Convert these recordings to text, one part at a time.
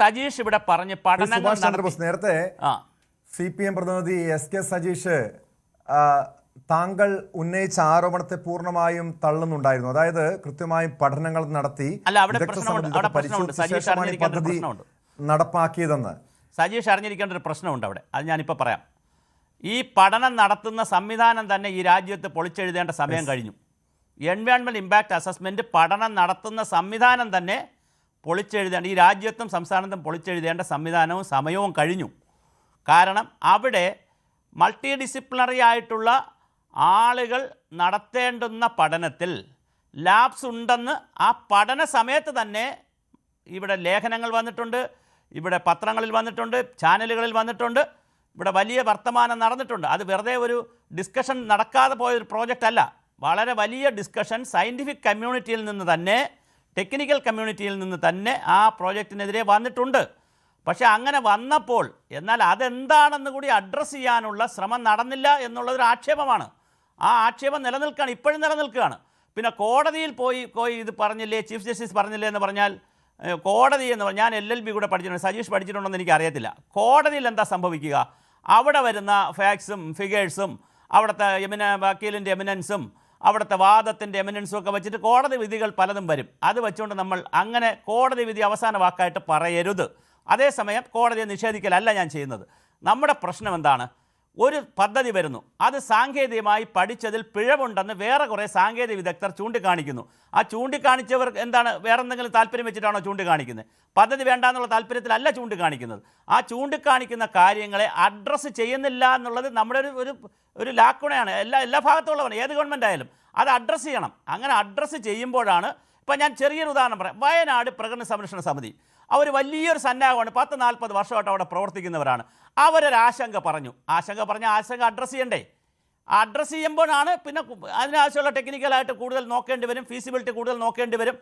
സജീഷ് ഇവിടെ പറഞ്ഞ് പഠനങ്ങൾ നേരത്തെ CPM പ്രതിനിധി SK സജീഷ് താങ്കൾ ഉന്നയിച്ച ആരോപണത്തെ പൂർണ്ണമായും തള്ളുന്നുണ്ടായിരുന്നു. അതായത് കൃത്യമായും പഠനങ്ങൾ നടത്തി പദ്ധതി നടപ്പാക്കിയതെന്ന് സജീഷ് അറിഞ്ഞിരിക്കേണ്ട ഒരു പ്രശ്നമുണ്ട് അവിടെ. അത് ഞാനിപ്പോൾ പറയാം. ഈ പഠനം നടത്തുന്ന സംവിധാനം തന്നെ ഈ രാജ്യത്ത് പൊളിച്ചെഴുതേണ്ട സമയം കഴിഞ്ഞു. എൻവയോൺമെൻറ്റ് ഇമ്പാക്റ്റ് അസസ്മെൻറ്റ് പഠനം നടത്തുന്ന സംവിധാനം തന്നെ പൊളിച്ചെഴുതേണ്ട, ഈ രാജ്യത്തും സംസ്ഥാനത്തും പൊളിച്ചെഴുതേണ്ട സംവിധാനവും സമയവും കഴിഞ്ഞു. കാരണം അവിടെ മൾട്ടി ഡിസിപ്ലിനറി ആയിട്ടുള്ള ആളുകൾ നടത്തേണ്ടുന്ന പഠനത്തിൽ ലാബ്സ് ഉണ്ടെന്ന് ആ പഠന സമയത്ത് തന്നെ ഇവിടെ ലേഖനങ്ങൾ വന്നിട്ടുണ്ട്, ഇവിടെ പത്രങ്ങളിൽ വന്നിട്ടുണ്ട്, ചാനലുകളിൽ വന്നിട്ടുണ്ട്, ഇവിടെ വലിയ വർത്തമാനം നടന്നിട്ടുണ്ട്. അത് വെറുതെ ഒരു ഡിസ്കഷൻ നടക്കാതെ പോയൊരു പ്രോജക്റ്റ് അല്ല. വളരെ വലിയ ഡിസ്കഷൻ സയൻറ്റിഫിക് കമ്മ്യൂണിറ്റിയിൽ നിന്ന് തന്നെ, ടെക്നിക്കൽ കമ്മ്യൂണിറ്റിയിൽ നിന്ന് തന്നെ ആ പ്രോജക്റ്റിനെതിരെ വന്നിട്ടുണ്ട്. പക്ഷേ അങ്ങനെ വന്നപ്പോൾ എന്നാൽ അതെന്താണെന്ന് കൂടി അഡ്രസ്സ് ചെയ്യാനുള്ള ശ്രമം നടന്നില്ല എന്നുള്ളതൊരു ആക്ഷേപമാണ്. ആ ആക്ഷേപം നിലനിൽക്കുകയാണ്, ഇപ്പോഴും നിലനിൽക്കുകയാണ്. പിന്നെ കോടതിയിൽ പോയി ഇത് പറഞ്ഞില്ലേ, ചീഫ് ജസ്റ്റിസ് പറഞ്ഞില്ലേ എന്ന് പറഞ്ഞാൽ, കോടതി എന്ന് പറഞ്ഞാൽ ഞാൻ LLB കൂടെ പഠിച്ചിട്ടുണ്ട്, സജീഷ് പഠിച്ചിട്ടുണ്ടോയെന്ന് എനിക്ക് അറിയത്തില്ല. കോടതിയിൽ എന്താ സംഭവിക്കുക? അവിടെ വരുന്ന ഫാക്ട്സും ഫിഗേഴ്സും അവിടുത്തെ വക്കീലിൻ്റെ എമിനൻസും അവിടുത്തെ വാദത്തിൻ്റെ എമിനൻസും ഒക്കെ വെച്ചിട്ട് കോടതി വിധികൾ പലതും വരും. അത് വെച്ചുകൊണ്ട് നമ്മൾ അങ്ങനെ കോടതി വിധി അവസാന വാക്കായിട്ട് പറയരുത്. അതേസമയം കോടതിയെ നിഷേധിക്കലല്ല ഞാൻ ചെയ്യുന്നത്. നമ്മുടെ പ്രശ്നം എന്താണ്? ഒരു പദ്ധതി വരുന്നു, അത് സാങ്കേതികമായി പഠിച്ചതിൽ പിഴവുണ്ടെന്ന് വേറെ കുറേ സാങ്കേതിക വിദഗ്ധർ ചൂണ്ടിക്കാണിക്കുന്നു. ആ ചൂണ്ടിക്കാണിച്ചവർ എന്താണ്, വേറെ എന്തെങ്കിലും താല്പര്യം വെച്ചിട്ടാണോ ചൂണ്ടിക്കാണിക്കുന്നത്? പദ്ധതി വേണ്ടാന്നുള്ള താല്പര്യത്തിലല്ല ചൂണ്ടിക്കാണിക്കുന്നത്. ആ ചൂണ്ടിക്കാണിക്കുന്ന കാര്യങ്ങളെ അഡ്രസ്സ് ചെയ്യുന്നില്ല എന്നുള്ളത് നമ്മുടെ ഒരു ലാക്കുണയാണ്. എല്ലാ ഭാഗത്തുള്ളവരും, ഏത് ഗവൺമെൻറ് ആയാലും അത് അഡ്രസ്സ് ചെയ്യണം. അങ്ങനെ അഡ്രസ്സ് ചെയ്യുമ്പോഴാണ്, ഇപ്പം ഞാൻ ചെറിയൊരു ഉദാഹരണം പറയാം. വയനാട് പ്രകൃതി സംരക്ഷണ സമിതി അവർ വലിയൊരു സന്നാഹമാണ്, 10-40 വർഷമായിട്ട് അവിടെ പ്രവർത്തിക്കുന്നവരാണ്. അവരൊരാശങ്ക പറഞ്ഞു. ആശങ്ക അഡ്രസ്സ് ചെയ്യണ്ടേ? അഡ്രസ്സ് ചെയ്യുമ്പോഴാണ് പിന്നെ അതിനാവശ്യമുള്ള ടെക്നിക്കലായിട്ട് കൂടുതൽ നോക്കേണ്ടി വരും, ഫീസിബിലിറ്റി കൂടുതൽ നോക്കേണ്ടി വരും.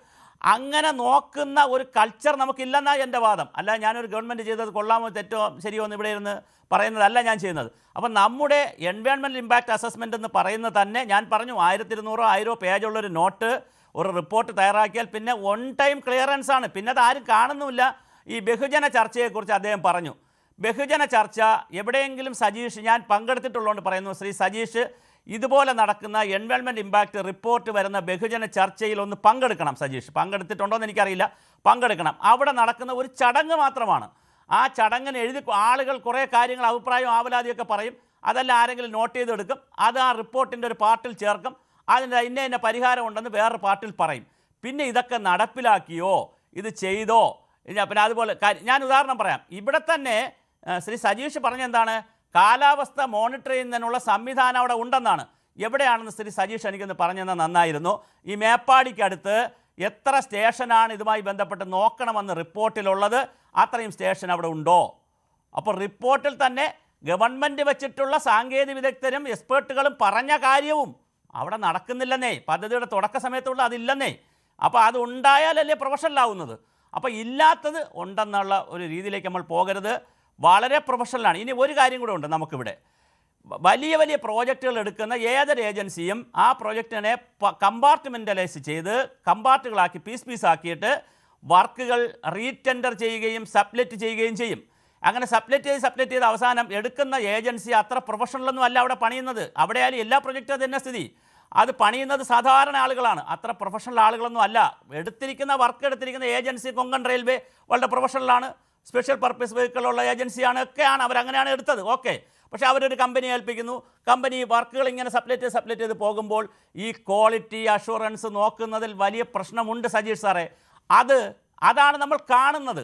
അങ്ങനെ നോക്കുന്ന ഒരു കൾച്ചർ നമുക്കില്ലെന്നാണ് എൻ്റെ വാദം. അല്ല ഞാനൊരു ഗവൺമെൻറ് ചെയ്തത് കൊള്ളാമോ തെറ്റോ ശരിയോ എന്ന് ഇവിടെ ഇരുന്ന് പറയുന്നതല്ല ഞാൻ ചെയ്യുന്നത്. അപ്പം നമ്മുടെ എൻവയോൺമെൻറ്റൽ ഇമ്പാക്റ്റ് അസസ്മെൻ്റ് എന്ന് പറയുന്നത് തന്നെ ഞാൻ പറഞ്ഞു 1200-1000 പേജുള്ളൊരു നോട്ട്, ഒരു റിപ്പോർട്ട് തയ്യാറാക്കിയാൽ പിന്നെ ഓൺ ടൈം ക്ലിയറൻസ് ആണ്. പിന്നെ അത് ആരും കാണുന്നുമില്ല. ഈ ബഹുജന ചർച്ചയെക്കുറിച്ച് അദ്ദേഹം പറഞ്ഞു. ബഹുജന ചർച്ച എവിടെയെങ്കിലും സജീഷ്, ഞാൻ പങ്കെടുത്തിട്ടുള്ളതുകൊണ്ട് പറയുന്നു, ശ്രീ സജീഷ് ഇതുപോലെ നടക്കുന്ന എൻവയോൺമെൻറ്റ് ഇമ്പാക്റ്റ് റിപ്പോർട്ട് വരുന്ന ബഹുജന ചർച്ചയിൽ ഒന്ന് പങ്കെടുക്കണം. സജീഷ് പങ്കെടുത്തിട്ടുണ്ടോ എന്ന് എനിക്കറിയില്ല, പങ്കെടുക്കണം. അവിടെ നടക്കുന്ന ഒരു ചടങ്ങ് മാത്രമാണ്. ആ ചടങ്ങിന് ആളുകൾ കുറേ കാര്യങ്ങൾ, അഭിപ്രായവും ആവലാതിയൊക്കെ പറയും. അതെല്ലാം ആരെങ്കിലും നോട്ട് ചെയ്തെടുക്കും. അത് ആ റിപ്പോർട്ടിൻ്റെ ഒരു പാർട്ടിൽ ചേർക്കും. അതിൻ്റെ ഇന്ന പരിഹാരം ഉണ്ടെന്ന് വേറൊരു പാർട്ടിൽ പറയും. പിന്നെ ഇതൊക്കെ നടപ്പിലാക്കിയോ, ഇത് ചെയ്തോ? പിന്നെ അതുപോലെ ഞാൻ ഉദാഹരണം പറയാം. ഇവിടെ തന്നെ ശ്രീ സജീഷ് പറഞ്ഞെന്താണ്, കാലാവസ്ഥ മോണിറ്റർ ചെയ്യുന്നതിനുള്ള സംവിധാനം അവിടെ ഉണ്ടെന്നാണ്. എവിടെയാണെന്ന് ശ്രീ സജീഷ് എനിക്കൊന്ന് പറഞ്ഞെന്നാൽ നന്നായിരുന്നു. ഈ മേപ്പാടിക്കടുത്ത് എത്ര സ്റ്റേഷനാണ് ഇതുമായി ബന്ധപ്പെട്ട് നോക്കണമെന്ന് റിപ്പോർട്ടിലുള്ളത്? അത്രയും സ്റ്റേഷൻ അവിടെ ഉണ്ടോ? അപ്പോൾ റിപ്പോർട്ടിൽ തന്നെ ഗവൺമെൻറ് വെച്ചിട്ടുള്ള സാങ്കേതിക വിദഗ്ധരും എക്സ്പേർട്ടുകളും പറഞ്ഞ കാര്യവും അവിടെ നടക്കുന്നില്ലെന്നേ. പദ്ധതിയുടെ തുടക്ക സമയത്തുള്ള അതില്ലെന്നേ. അപ്പോൾ അത് ഉണ്ടായാലല്ലേ പ്രൊഫഷണലാവുന്നത്. അപ്പോൾ ഇല്ലാത്തത് ഉണ്ടെന്നുള്ള ഒരു രീതിയിലേക്ക് നമ്മൾ പോകരുത്. വളരെ പ്രൊഫഷണലാണ്. ഇനി ഒരു കാര്യം കൂടെ ഉണ്ട് നമുക്കിവിടെ. വലിയ പ്രോജക്റ്റുകൾ എടുക്കുന്ന ഏതൊരു ഏജൻസിയും ആ പ്രോജക്റ്റിനെ കമ്പാർട്ട്മെൻ്റലൈസ് ചെയ്ത് കമ്പാർട്ടുകളാക്കി പീസാക്കിയിട്ട് വർക്കുകൾ റീടെൻഡർ ചെയ്യുകയും സബ്ലെറ്റ് ചെയ്യുകയും ചെയ്യും. അങ്ങനെ സബ്ലെറ്റ് ചെയ്ത് അവസാനം എടുക്കുന്ന ഏജൻസി അത്ര പ്രൊഫഷണലൊന്നും അല്ല അവിടെ പണിയുന്നത്. അവിടെ ആയാലും എല്ലാ പ്രൊജക്റ്റും അത് തന്നെ സ്ഥിതി. അത് പണിയുന്നത് സാധാരണ ആളുകളാണ്, അത്ര പ്രൊഫഷണൽ ആളുകളൊന്നും അല്ല. വർക്ക് എടുത്തിരിക്കുന്ന ഏജൻസി കൊങ്കൺ റെയിൽവേ വളരെ പ്രൊഫഷണലാണ്, സ്പെഷ്യൽ പർപ്പസ് വെഹിക്കിളുള്ള ഏജൻസിയാണ്, ഒക്കെയാണ്. അവരങ്ങനെയാണ് എടുത്തത്. ഓക്കെ. പക്ഷേ അവരൊരു കമ്പനി ഏൽപ്പിക്കുന്നു. കമ്പനി വർക്കുകൾ ഇങ്ങനെ സബ്ലെറ്റ് ചെയ്ത് പോകുമ്പോൾ ഈ ക്വാളിറ്റി അഷുറൻസ് നോക്കുന്നതിൽ വലിയ പ്രശ്നമുണ്ട് സജീഷ് സാറേ. അതാണ് നമ്മൾ കാണുന്നത്.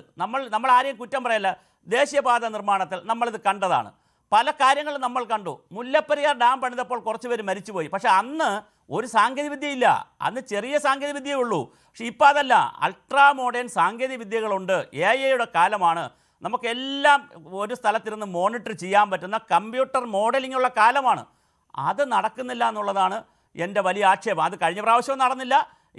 നമ്മൾ ആരെയും കുറ്റം പറയല്ല. ദേശീയപാത നിർമ്മാണത്തിൽ നമ്മളിത് കണ്ടതാണ്. പല കാര്യങ്ങളും നമ്മൾ കണ്ടു. മുല്ലപ്പെരിയാർ ഡാം പണിതപ്പോൾ കുറച്ച് പേര് മരിച്ചുപോയി. പക്ഷേ അന്ന് ഒരു സാങ്കേതികവിദ്യയില്ല, അന്ന് ചെറിയ സാങ്കേതികവിദ്യയേ ഉള്ളൂ. പക്ഷേ ഇപ്പോൾ അതല്ല, അൾട്രാ മോഡേൺ സാങ്കേതിക വിദ്യകളുണ്ട്. AI കാലമാണ്. നമുക്കെല്ലാം ഒരു സ്ഥലത്തിരുന്ന് മോണിറ്റർ ചെയ്യാൻ പറ്റുന്ന കമ്പ്യൂട്ടർ മോഡലിംഗ് ഉള്ള കാലമാണ്. അത് നടക്കുന്നില്ല എന്നുള്ളതാണ് എൻ്റെ വലിയ ആക്ഷേപം. അത് കഴിഞ്ഞ പ്രാവശ്യവും നടന്നില്ല,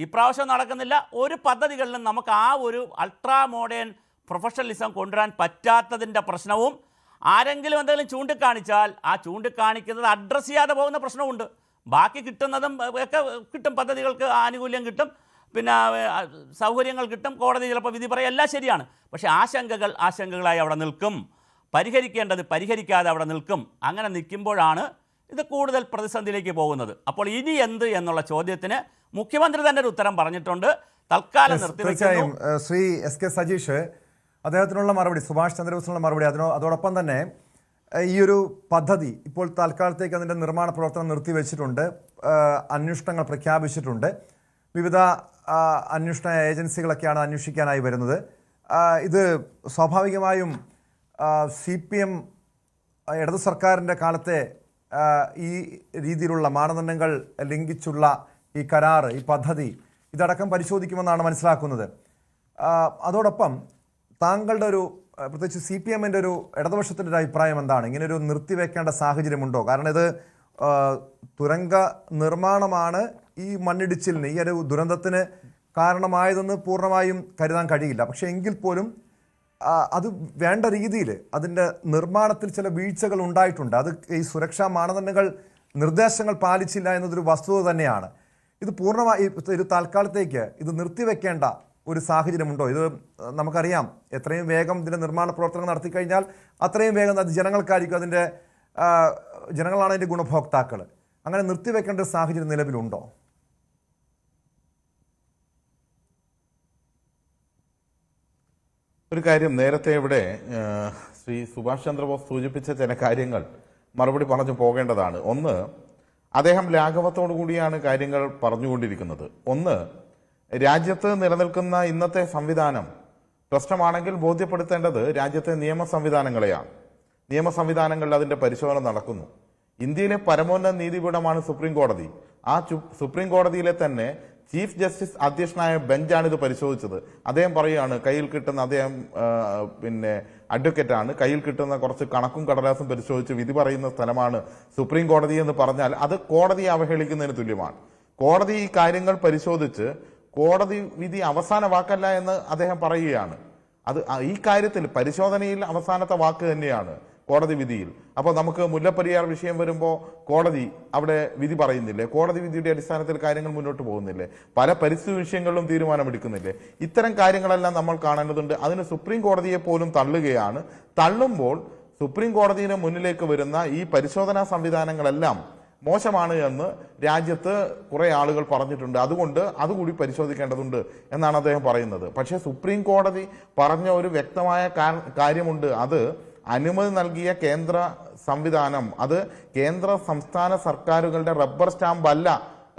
ഇപ്രാവശ്യം നടക്കുന്നില്ല. ഒരു പദ്ധതികളിലും നമുക്ക് ആ ഒരു അൾട്രാ മോഡേൺ പ്രൊഫഷണലിസം കൊണ്ടുവരാൻ പറ്റാത്തതിൻ്റെ പ്രശ്നവും, ആരെങ്കിലും എന്തെങ്കിലും ചൂണ്ടിക്കാണിച്ചാൽ ആ ചൂണ്ടിക്കാണിക്കുന്നത് അഡ്രസ്സ് ചെയ്യാതെ പോകുന്ന പ്രശ്നമുണ്ട്. ബാക്കി കിട്ടുന്നതും ഒക്കെ കിട്ടും, പദ്ധതികൾക്ക് ആനുകൂല്യം കിട്ടും, പിന്നെ സൗകര്യങ്ങൾ കിട്ടും, കോടതി ചിലപ്പോൾ വിധി പറയും, എല്ലാം ശരിയാണ്. പക്ഷേ ആശങ്കകളായി അവിടെ നിൽക്കും, പരിഹരിക്കേണ്ടത് പരിഹരിക്കാതെ അവിടെ നിൽക്കും. അങ്ങനെ നിൽക്കുമ്പോഴാണ് ഇത് കൂടുതൽ പ്രതിസന്ധിയിലേക്ക് പോകുന്നത്. അപ്പോൾ ഇനി എന്ത് എന്നുള്ള ചോദ്യത്തിന് മുഖ്യമന്ത്രി തന്നെ ഒരു ഉത്തരം പറഞ്ഞിട്ടുണ്ട്. തൽക്കാലം തീർച്ചയായും ശ്രീ എസ് സജീഷ് അദ്ദേഹത്തിനുള്ള മറുപടി, സുഭാഷ് ചന്ദ്രബോസിനുള്ള മറുപടി, അതോടൊപ്പം തന്നെ ഈ ഒരു പദ്ധതി ഇപ്പോൾ തൽക്കാലത്തേക്ക് അതിൻ്റെ നിർമ്മാണ പ്രവർത്തനം നിർത്തിവെച്ചിട്ടുണ്ട്, അന്വേഷണങ്ങൾ പ്രഖ്യാപിച്ചിട്ടുണ്ട്, വിവിധ അന്വേഷണ ഏജൻസികളൊക്കെയാണ് അന്വേഷിക്കാനായി വരുന്നത്. ഇത് സ്വാഭാവികമായും CPM ഇടതു സർക്കാരിൻ്റെ കാലത്തെ ഈ രീതിയിലുള്ള മാനദണ്ഡങ്ങൾ ലംഘിച്ചുള്ള ഈ കരാറ്, ഈ പദ്ധതി ഇതടക്കം പരിശോധിക്കുമെന്നാണ് മനസ്സിലാക്കുന്നത്. അതോടൊപ്പം താങ്കളുടെ ഒരു, പ്രത്യേകിച്ച് CPMൻ്റെ ഒരു ഇടതുപക്ഷത്തിൻ്റെ ഒരു അഭിപ്രായം എന്താണ്? ഇങ്ങനെ ഒരു നിർത്തിവെക്കേണ്ട സാഹചര്യമുണ്ടോ? കാരണം ഇത് തുരങ്ക നിർമ്മാണമാണ് ഈ മണ്ണിടിച്ചിലിന്, ഈ ഒരു ദുരന്തത്തിന് കാരണമായതെന്ന് പൂർണ്ണമായും കരുതാൻ കഴിയില്ല. പക്ഷേ എങ്കിൽ പോലും അത് വേണ്ട രീതിയിൽ അതിൻ്റെ നിർമ്മാണത്തിൽ ചില വീഴ്ചകൾ ഉണ്ടായിട്ടുണ്ട്. അത് ഈ സുരക്ഷാ മാനദണ്ഡങ്ങൾ, നിർദ്ദേശങ്ങൾ പാലിച്ചില്ല എന്നതൊരു വസ്തുത തന്നെയാണ്. ഇത് പൂർണ്ണമായി ഒരു തൽക്കാലത്തേക്ക് ഇത് നിർത്തിവെക്കേണ്ട ഒരു സാഹചര്യമുണ്ടോ? ഇത് നമുക്കറിയാം, എത്രയും വേഗം ഇതിൻ്റെ നിർമ്മാണ പ്രവർത്തനങ്ങൾ നടത്തിക്കഴിഞ്ഞാൽ അത്രയും വേഗം അത് ജനങ്ങൾക്കായിരിക്കും, അതിൻ്റെ ജനങ്ങളാണ് അതിൻ്റെ ഗുണഭോക്താക്കൾ. അങ്ങനെ നിർത്തിവെക്കേണ്ട ഒരു സാഹചര്യം നിലവിലുണ്ടോ? ഒരു കാര്യം, നേരത്തെ ഇവിടെ ശ്രീ സുഭാഷ് ചന്ദ്രബോസ് സൂചിപ്പിച്ച ചില കാര്യങ്ങൾ മറുപടി പറഞ്ഞു പോകേണ്ടതാണ്. ഒന്ന്, അദ്ദേഹം ലാഘവത്തോടു കൂടിയാണ് കാര്യങ്ങൾ പറഞ്ഞുകൊണ്ടിരിക്കുന്നത്. ഒന്ന്, രാജ്യത്ത് നിലനിൽക്കുന്ന ഇന്നത്തെ സംവിധാനം പ്രശ്നമാണെങ്കിൽ ബോധ്യപ്പെടുത്തേണ്ടത് രാജ്യത്തെ നിയമ സംവിധാനങ്ങളെയാണ്. നിയമ സംവിധാനങ്ങളിൽ അതിൻ്റെ പരിശോധന നടക്കുന്നു. ഇന്ത്യയിലെ പരമോന്നത നീതിപീഠമാണ് സുപ്രീം കോടതി. ആ സുപ്രീം കോടതിയിലെ തന്നെ ചീഫ് ജസ്റ്റിസ് അധ്യക്ഷനായ ബെഞ്ചാണ് ഇത് പരിശോധിച്ചത്. അദ്ദേഹം പറയുകയാണ്, കയ്യിൽ കിട്ടുന്ന, അദ്ദേഹം അഡ്വക്കേറ്റാണ്, കയ്യിൽ കിട്ടുന്ന കുറച്ച് കണക്കും കടലാസും പരിശോധിച്ച് വിധി പറയുന്ന സ്ഥലമാണ് സുപ്രീം കോടതി എന്ന് പറഞ്ഞാൽ അത് കോടതിയെ അവഹേളിക്കുന്നതിന് തുല്യമാണ്. കോടതി ഈ കാര്യങ്ങൾ പരിശോധിച്ച് കോടതി വിധി അവസാന വാക്കല്ല എന്ന് അദ്ദേഹം പറയുകയാണ്. അത് ഈ കാര്യത്തിൽ പരിശോധനയിൽ അവസാനത്തെ വാക്ക് തന്നെയാണ് കോടതി വിധിയിൽ. അപ്പോൾ നമുക്ക് മുല്ലപ്പെരിയാർ വിഷയം വരുമ്പോൾ കോടതി അവിടെ വിധി പറയുന്നില്ലേ? കോടതി വിധിയുടെ അടിസ്ഥാനത്തിൽ കാര്യങ്ങൾ മുന്നോട്ട് പോകുന്നില്ലേ? പല പരിസ്ഥിതി വിഷയങ്ങളിലും തീരുമാനമെടുക്കുന്നില്ലേ? ഇത്തരം കാര്യങ്ങളെല്ലാം നമ്മൾ കാണേണ്ടതുണ്ട്. അതിന് സുപ്രീം കോടതിയെ പോലും തള്ളുകയാണ്. തള്ളുമ്പോൾ സുപ്രീം കോടതിയുടെ മുന്നിലേക്ക് വരുന്ന ഈ പരിശോധനാ സംവിധാനങ്ങളെല്ലാം മോശമാണ് എന്ന് രാജ്യത്ത് കുറെ ആളുകൾ പറഞ്ഞിട്ടുണ്ട്. അതുകൊണ്ട് അതുകൂടി പരിശോധിക്കേണ്ടതുണ്ട് എന്നാണ് അദ്ദേഹം പറയുന്നത്. പക്ഷേ സുപ്രീം കോടതി പറഞ്ഞ ഒരു വ്യക്തമായ കാര്യമുണ്ട്. അത് അനുമതി നൽകിയ കേന്ദ്ര സംവിധാനം, അത് കേന്ദ്ര സംസ്ഥാന സർക്കാരുകളുടെ റബ്ബർ സ്റ്റാമ്പ് അല്ല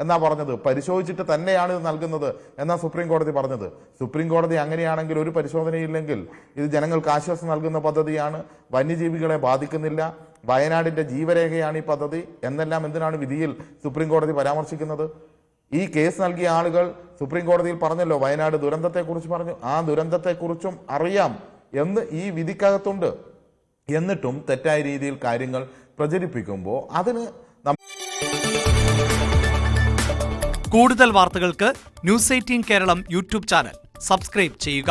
എന്നാ പറഞ്ഞത്. പരിശോധിച്ചിട്ട് തന്നെയാണ് ഇത് നൽകുന്നത് എന്നാ സുപ്രീം കോടതി പറഞ്ഞത്. സുപ്രീം കോടതി അങ്ങനെയാണെങ്കിൽ ഒരു പരിശോധനയില്ലെങ്കിൽ ഇത് ജനങ്ങൾക്ക് ആശ്വാസം നൽകുന്ന പദ്ധതിയാണ്, വന്യജീവികളെ ബാധിക്കുന്നില്ല, വയനാടിന്റെ ജീവരേഖയാണ് ഈ പദ്ധതി എന്നെല്ലാം എന്തിനാണ് വിധിയിൽ സുപ്രീം കോടതി പരാമർശിക്കുന്നത്? ഈ കേസ് നൽകിയ ആളുകൾ സുപ്രീം കോടതിയിൽ പറഞ്ഞല്ലോ, വയനാട് ദുരന്തത്തെക്കുറിച്ച് പറഞ്ഞു. ആ ദുരന്തത്തെക്കുറിച്ചും അറിയാം എന്ന് ഈ വിധിക്കകത്തുണ്ട്. എന്നിട്ടും തെറ്റായ രീതിയിൽ കാര്യങ്ങൾ പ്രചരിപ്പിക്കുമ്പോൾ അതിന് കൂടുതൽ വാർത്തകൾക്ക് news 18 Keralam YouTube channel subscribe ചെയ്യുക.